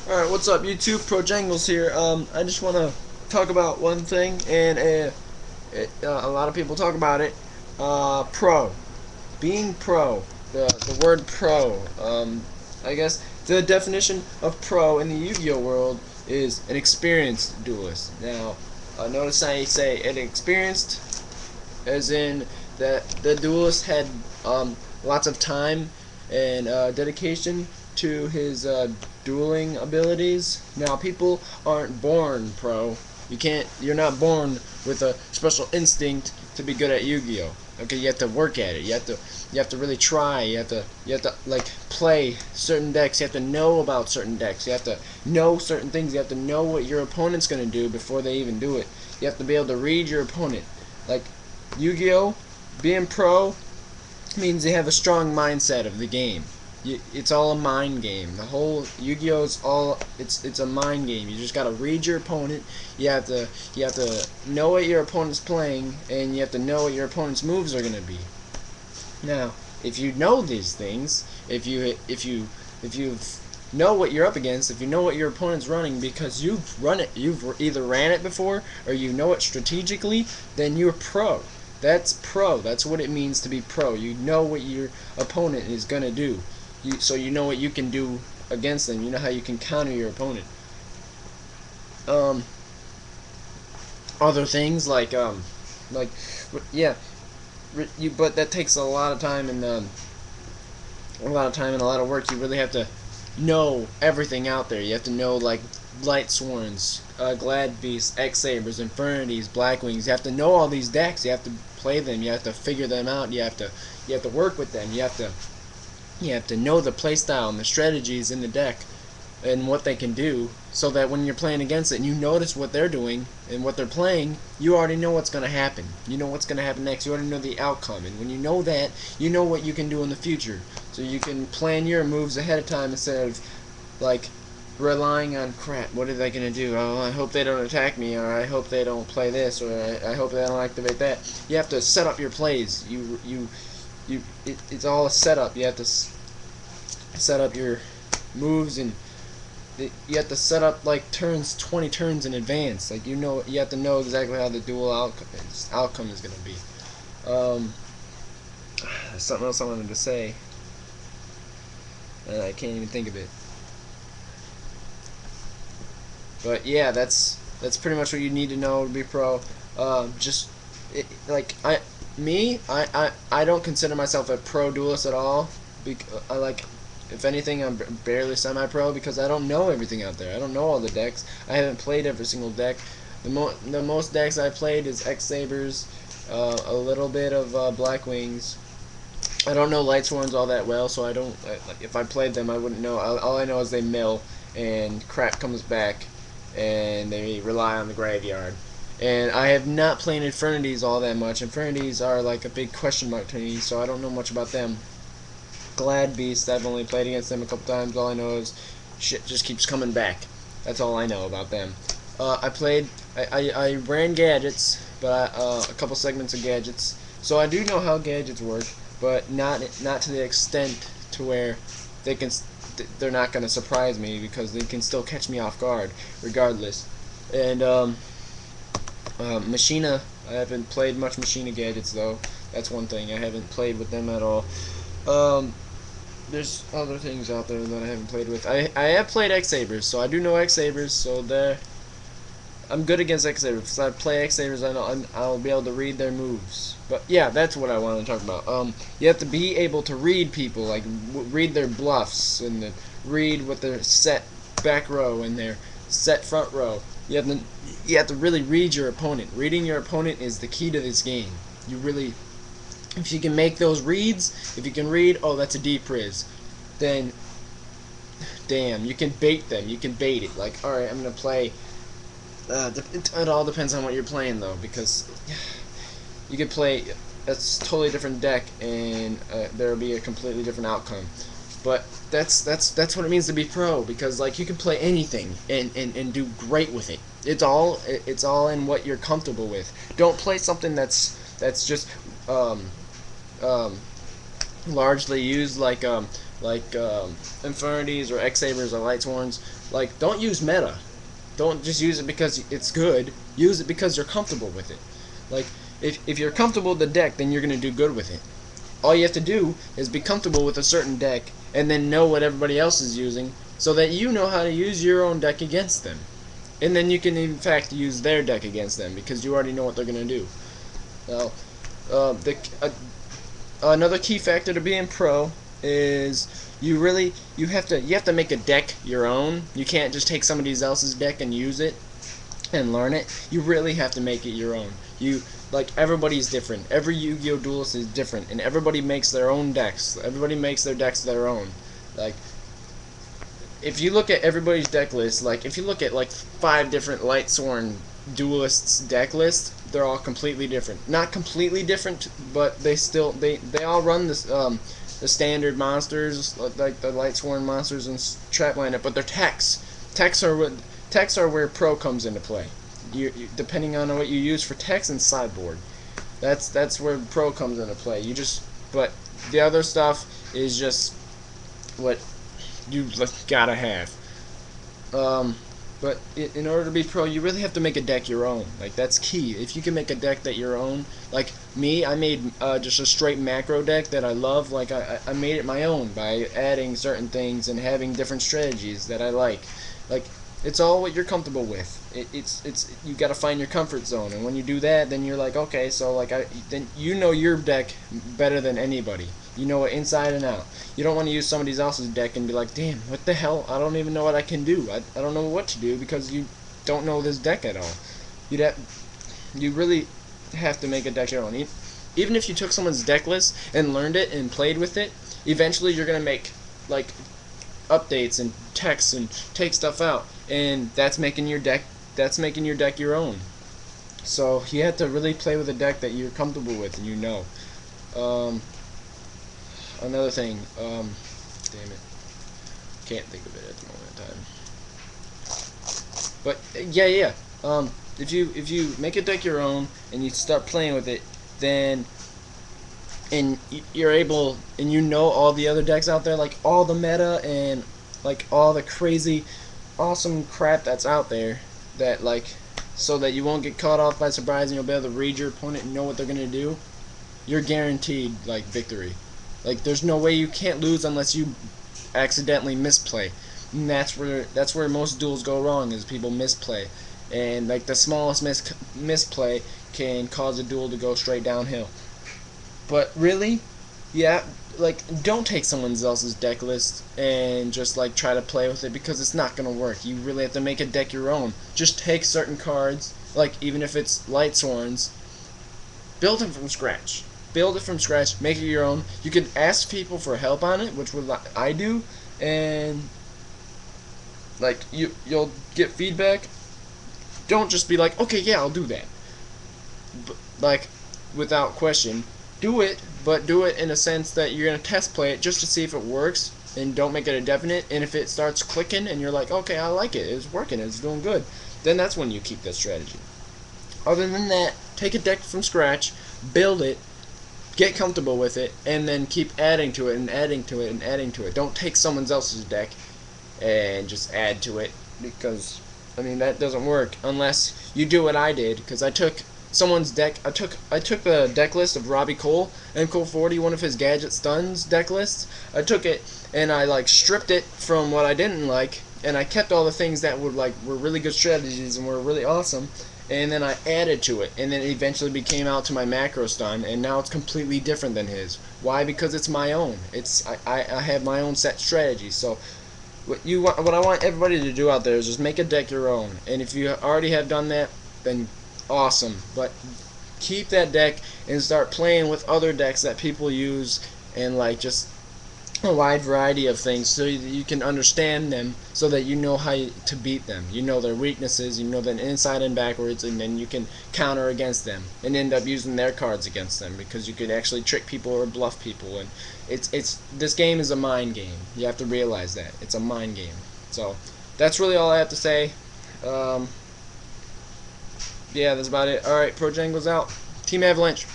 Alright, what's up YouTube? Projangles here. I just want to talk about one thing, and a lot of people talk about it. Pro. Being pro. The word pro. I guess the definition of pro in the Yu-Gi-Oh world is an experienced duelist. Now, notice I say an experienced, as in that the duelist had lots of time and dedication to his dueling abilities. Now, people aren't born pro. You're not born with a special instinct to be good at Yu-Gi-Oh. Okay, you have to work at it. You have to really try. You have to like play certain decks. You have to know about certain decks. You have to know certain things. You have to know what your opponent's gonna do before they even do it. You have to be able to read your opponent. Like Yu-Gi-Oh, being pro means they have a strong mindset of the game. It's all a mind game. The whole Yu-Gi-Oh is all it's a mind game. You just gotta read your opponent. You have to know what your opponent's playing, and you have to know what your opponent's moves are gonna be. Now, if you know these things, if you know what you're up against, if you know what your opponent's running because you've either ran it before or you know it strategically, then you're pro. That's pro. That's what it means to be pro. You know what your opponent is gonna do. So you know what you can do against them. You know how you can counter your opponent. Um, Other things like yeah, but that takes a lot of time and a lot of time and a lot of work. You really have to know everything out there. You have to know like Light Sworns, Glad Beasts, X Sabers, Infernities, Blackwings. You have to know all these decks. You have to play them. You have to figure them out. You have to work with them. You have to know the playstyle and the strategies in the deck and what they can do, so that when you're playing against it and you notice what they're doing and what they're playing, you already know what's going to happen. You know what's going to happen next. You already know the outcome. And when you know that, you know what you can do in the future. So you can plan your moves ahead of time instead of like relying on crap. What are they going to do? Oh, I hope they don't attack me, or I hope they don't play this, or I hope they don't activate that. You have to set up your plays. It's all a setup. You have to set up your moves, and you have to set up like 20 turns in advance. Like you have to know exactly how the dual outcome is going to be. There's something else I wanted to say, and I can't even think of it. But yeah, that's pretty much what you need to know to be pro. Just like I don't consider myself a pro duelist at all. If anything, I'm barely semi-pro because I don't know everything out there. I don't know all the decks. I haven't played every single deck. The most decks I've played is X Sabers, a little bit of Blackwings. I don't know Light Sworns all that well, so I don't. If I played them, I wouldn't know. All I know is they mill, and crap comes back, and they rely on the graveyard. And I have not played Infernities all that much. Infernities are like a big question mark to me, so I don't know much about them. Glad Beast, I've only played against them a couple times. All I know is shit just keeps coming back. That's all I know about them. I ran gadgets, but a couple segments of gadgets, so I do know how gadgets work, but not to the extent to where they're not gonna surprise me, because they can still catch me off guard regardless. And Machina, I haven't played much Machina gadgets though. That's one thing, I haven't played with them at all. There's other things out there that I haven't played with. I have played X Sabers, so I do know X Sabers. So I'm good against X Sabers. Because I play X Sabers, I'll be able to read their moves. But yeah, that's what I want to talk about. You have to be able to read people, like read their bluffs and read what their set back row and their set front row. You have to really read your opponent. Reading your opponent is the key to this game. If you can make those reads, if you can read, oh, that's a deep riz, then, damn, you can bait them. You can bait it. Like, alright, I'm going to play, it all depends on what you're playing, though, because you could play a totally different deck, and there will be a completely different outcome. But that's what it means to be pro, because, like, you can play anything and do great with it. It's all in what you're comfortable with. Don't play something that's just, largely used, Infinities or X Sabers or Light Sworns. Like, don't use meta. Don't just use it because it's good. Use it because you're comfortable with it. Like, if you're comfortable with the deck, then you're gonna do good with it. All you have to do is be comfortable with a certain deck, and then know what everybody else is using, so that you know how to use your own deck against them. And then you can, in fact, use their deck against them, because you already know what they're gonna do. Now, another key factor to being pro is you have to make a deck your own. You can't just take somebody else's deck and use it and learn it. You really have to make it your own. Everybody's different. Every Yu-Gi-Oh! Duelist is different, and everybody makes their own decks. Everybody makes their decks their own. Like, if you look at everybody's deck list, like if you look at like 5 different Light Sworn Duelists deck lists, they're all completely different. Not completely different, but they all run this the standard monsters, like the Light Sworn monsters and trap lineup, but they're techs. Techs are where pro comes into play. Depending on what you use for techs and sideboard, that's where pro comes into play. But the other stuff is just what you gotta have. But in order to be pro, you really have to make a deck your own. Like, that's key. If you can make a deck that your own, like me, I made just a straight macro deck that I love. Like, I made it my own by adding certain things and having different strategies that I like. Like, it's all what you're comfortable with. You got to find your comfort zone, and when you do that, then you're like, okay, so then you know your deck better than anybody. You know it inside and out. You don't want to use somebody else's deck and be like, damn, what the hell? I don't even know what I can do. I don't know what to do, because you don't know this deck at all. You really have to make a deck your own. Even if you took someone's deck list and learned it and played with it, eventually you're gonna make like updates and texts and take stuff out, and that's making your deck your own. So you have to really play with a deck that you're comfortable with and you know. Another thing, damn it, can't think of it at the moment in time. But yeah. If you make a deck your own and you start playing with it, then you're able, and you know all the other decks out there, like all the meta and like all the crazy awesome crap that's out there, that so that you won't get caught off by surprise and you'll be able to read your opponent and know what they're gonna do. You're guaranteed victory. Like, there's no way you can't lose unless you accidentally misplay. And that's where most duels go wrong, is people misplay. And like the smallest misplay can cause a duel to go straight downhill. But really, yeah, don't take someone else's deck list and just try to play with it, because it's not gonna work. You really have to make a deck your own. Just take certain cards, even if it's Light Sworns, build them from scratch. Build it from scratch, make it your own. You can ask people for help on it, which I do, and you'll get feedback. Don't just be like, okay, yeah, I'll do that. Without question, do it, but do it in a sense that you're gonna test play it just to see if it works, and don't make it a definite. And if it starts clicking and you're like, okay, I like it, it's working, it's doing good, then that's when you keep that strategy. Other than that, take a deck from scratch, build it, get comfortable with it, and then keep adding to it and adding to it and adding to it. Don't take someone else's deck and just add to it, because that doesn't work unless you do what I did. Because I took someone's deck. I took the deck list of Robbie Cole, MCole 40, one of his Gadget Stuns deck lists. I took it and I stripped it from what I didn't like, and I kept all the things that were really good strategies and were really awesome. And then I added to it, and then it eventually became out to my macro stun, and now it's completely different than his. Why? Because it's my own. I have my own set strategy. So what I want everybody to do out there is just make a deck your own. And if you already have done that, then awesome. But keep that deck and start playing with other decks that people use, and just a wide variety of things, so that you can understand them, so that you know how to beat them. You know their weaknesses, you know them inside and backwards, and then you can counter against them and end up using their cards against them, because you could actually trick people or bluff people. And this game is a mind game. You have to realize that it's a mind game. So that's really all I have to say. Yeah, that's about it. Alright, Pro Jangles out. Team Avalanche.